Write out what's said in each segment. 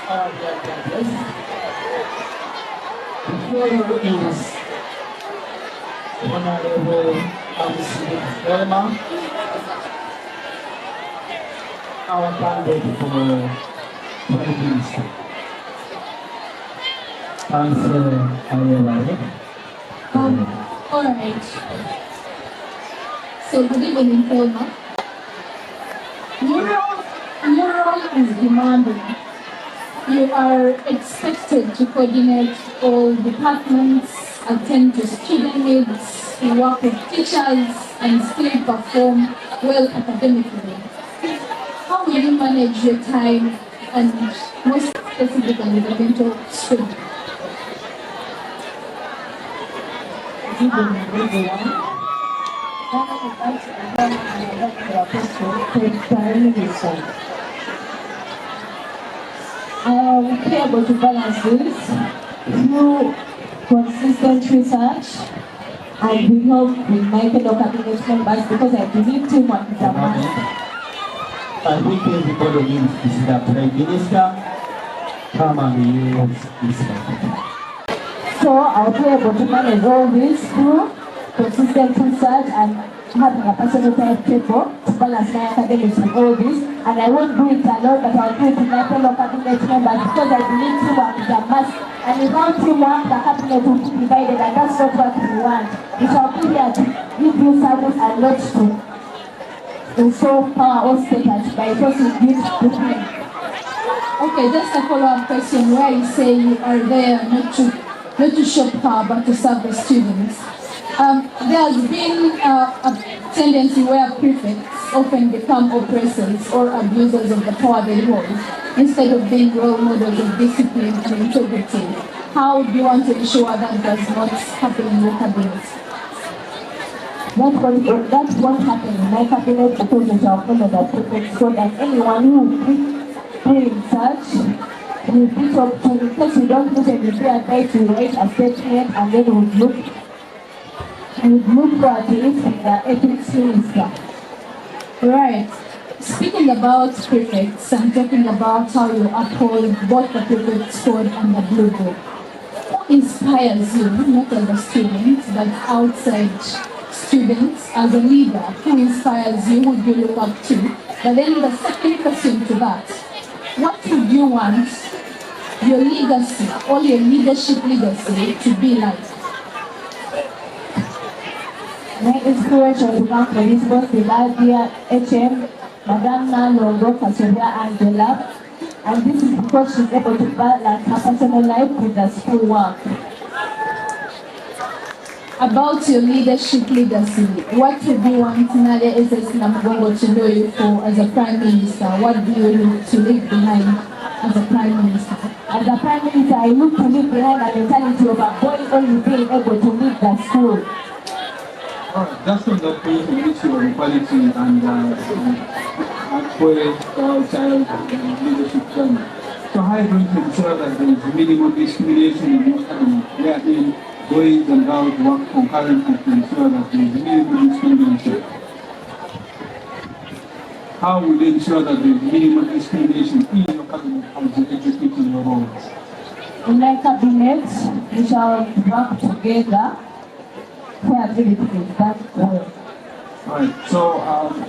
Yes. Before you is Honorable Elma, our candidate for Prime Minister. Answer, are you ready? All right. So good evening, Elma. Your role is demanding. You are expected to coordinate all departments, attend to student needs, work with teachers, and still perform well academically. How will you manage your time and most specifically the mental strain? Good evening, everyone. I would like to Prime Minister. I will be able to balance this through consistent research and we help with my fellow cabinet members because I believe teamwork is a must. I think everybody needs to see the Prime Minister come and use this. So I'll be able to manage all this through consistent research and having a personal timetable to balance my academics with all this. And I won't do it alone, but I'll do it with my fellow cabinet members because I believe teamwork is a must. And without teamwork, the cabinet will be divided, and that's not what we want. We shall be here to give you service and not to install power or status by forcing this to them. Okay, just a follow-up question where you say you are there not to show power but to serve the students. There has been a tendency where prefects often become oppressors or abusers of the power they hold, instead of being role models of discipline and integrity. How do you want to ensure that does not happen in your cabinet? That won't happen in my cabinet because we shall follow the prefect's code, and anyone who doing such will be up to, in case we don't listen, we be advised to write a statement and then we'll look for at least the ethics minister. Right. Speaking about prefects and talking about how you uphold both the prefect's code and the blue book, what inspires you, not as a student, but outside students, as a leader? Who inspires you? Who do you look up to? But then the second question to that, what would you want your legacy, or your leadership legacy, to be like? My inspiration to come from this both the Nalya, HM, Madame Nalya, Angela, and this is because she's able to balance her personal life with the school work. About your leadership legacy, what would you want Nalya Namugongo to know you for as a Prime Minister? What do you look to leave behind as a Prime Minister? As a Prime Minister, I look to leave behind a mentality of a boy only being able to lead the school. Just on the point of issue of equality and boy, child leadership training. So how are you going to ensure that there is minimum discrimination in your academy, wherein boys and girls work concurrently to ensure that there is minimum discrimination? How will you ensure that there is minimum discrimination in your cabinet as you execute your roles? In my cabinet, we shall work together. Right. So,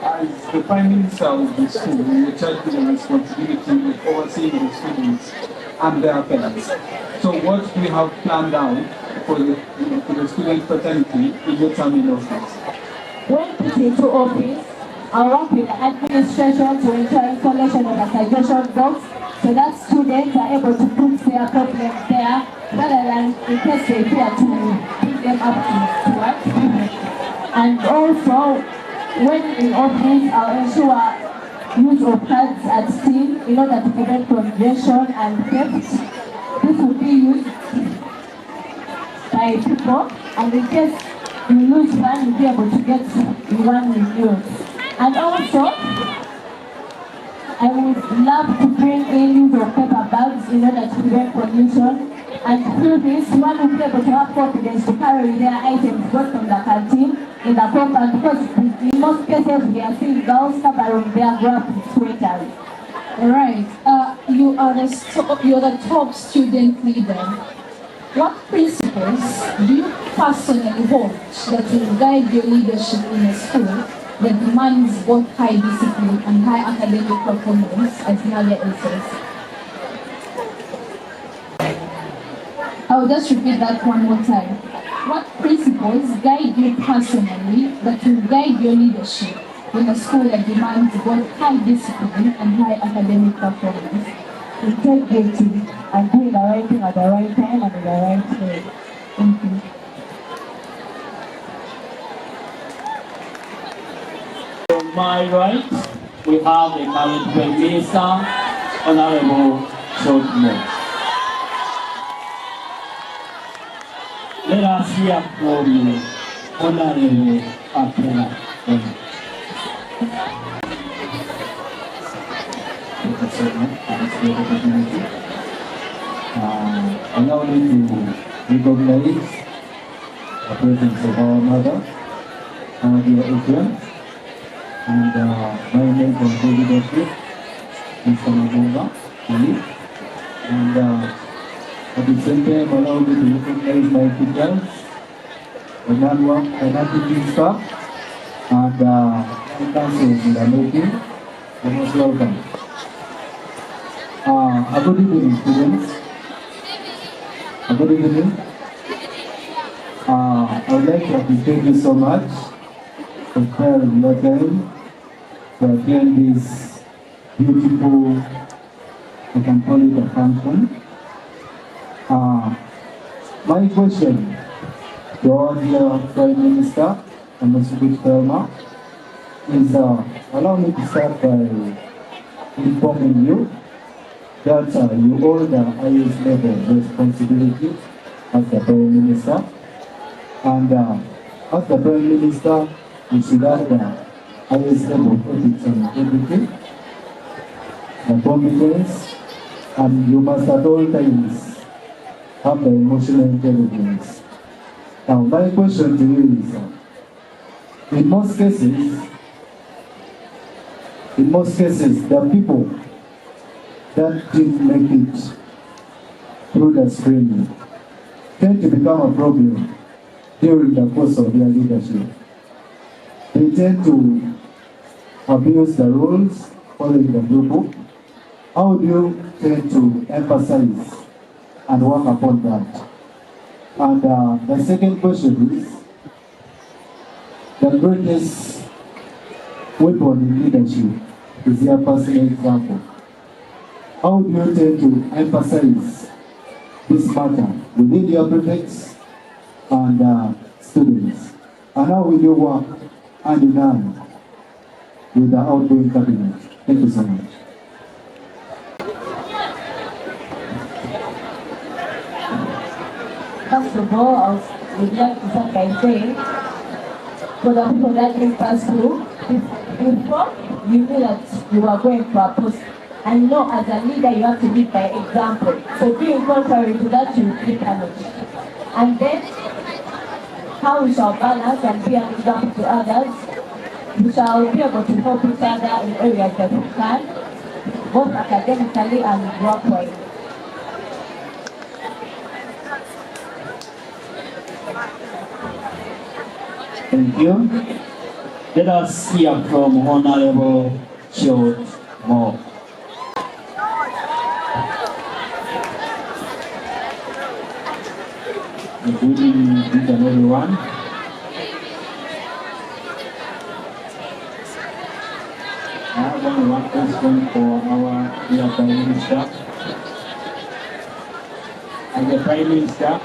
as the Prime Minister of the school, you are charged with the responsibility of overseeing the students and their parents. So, what do you have planned out for the student fraternity in your term in office? When put into office, I'll work with the administration to ensure installation of a suggestion box so that students are able to put their problems there rather than in case they fear to bring them up to work. And also, when in office, I'll ensure use of cards at steam in order to prevent congestion and theft. This will be used by people, and in case you lose one, you'll be able to get one renewed. And also, I would love to bring in use of paper bags in order to prevent pollution. And through this, one will be able to have confidence to carry their items both from the canteen in the compound, because in most cases we are seeing girls covering their graphic sweaters. All right. you're the top student leader. What principles do you personally hold that will guide your leadership in a school that demands both high discipline and high academic performance, as Nalya says? I'll just repeat that one more time. What principles guide you personally that will guide your leadership in a school that demands both high discipline and high academic performance? Integrity and doing the right thing at the right time and in the right way. Thank you. On my right, we have the current Prime Minister, Honorable George. Let us hear from Honorable Apela. Thank you so much for this opportunity. Allow me to recognize the presence of our mother, our dear Adrian, and my name from the leadership, Mr. Namugongo, and at the same time allow me to recognize my teachers, the non-teaching staff, and my council in the making. You're most welcome. A good evening, students. A good evening. I would like to appreciate you so much for sparing your time to attend this beautiful, I can call it a function. My question to our dear Prime Minister and Mr. Thelma is, allow me to start by informing you that you hold the highest level of responsibility as the Prime Minister, and as the Prime Minister, you should have the highest level of ethics and integrity, the competence, and you must at all times have the emotional intelligence. Now, my question to you is, in most cases, the people that didn't make it through the screening tend to become a problem during the course of their leadership. They tend to abuse the rules following the blue book. How do you tend to emphasize and work upon that? And the second question is, the greatest weapon in leadership is your personal example. How do you tend to emphasize this matter within your prefects and students? And how will you work hand in hand with the outgoing cabinet? Thank you so much. First of all, I would like to start by saying, for the people that didn't pass through, before you knew that you were going for a post, and you know as a leader you have to lead by example. So being contrary to that, you keep challenge. And then, how we shall balance and be an example to others, we shall be able to help each other in areas that we can, both academically and work-wise. Thank you. Let us hear from Honorable George Moore. Good evening, each and everyone. I have only one question for our dear Prime Minister. As the Prime Minister,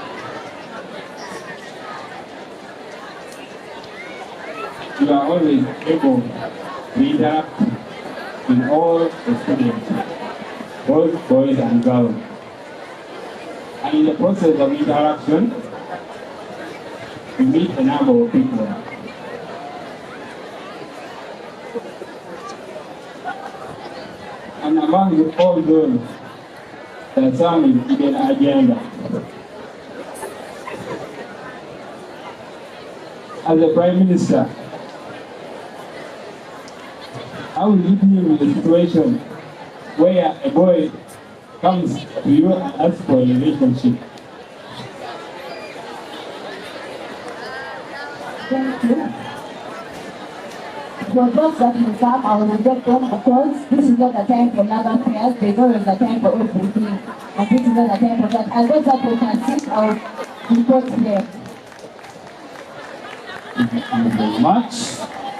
you are always able to interact with all the students, both boys and girls. And in the process of interaction, you meet a number of people. And among all those, there are some with hidden agenda. As the Prime Minister, how will you deal with the situation where a boy comes to you as for a relationship? Thank you. For those that will come, I will reject them because this is not the time for love affairs. They know it's the time for everything. And this is not the time for that. And those that will consist, I will report them. Thank you very much.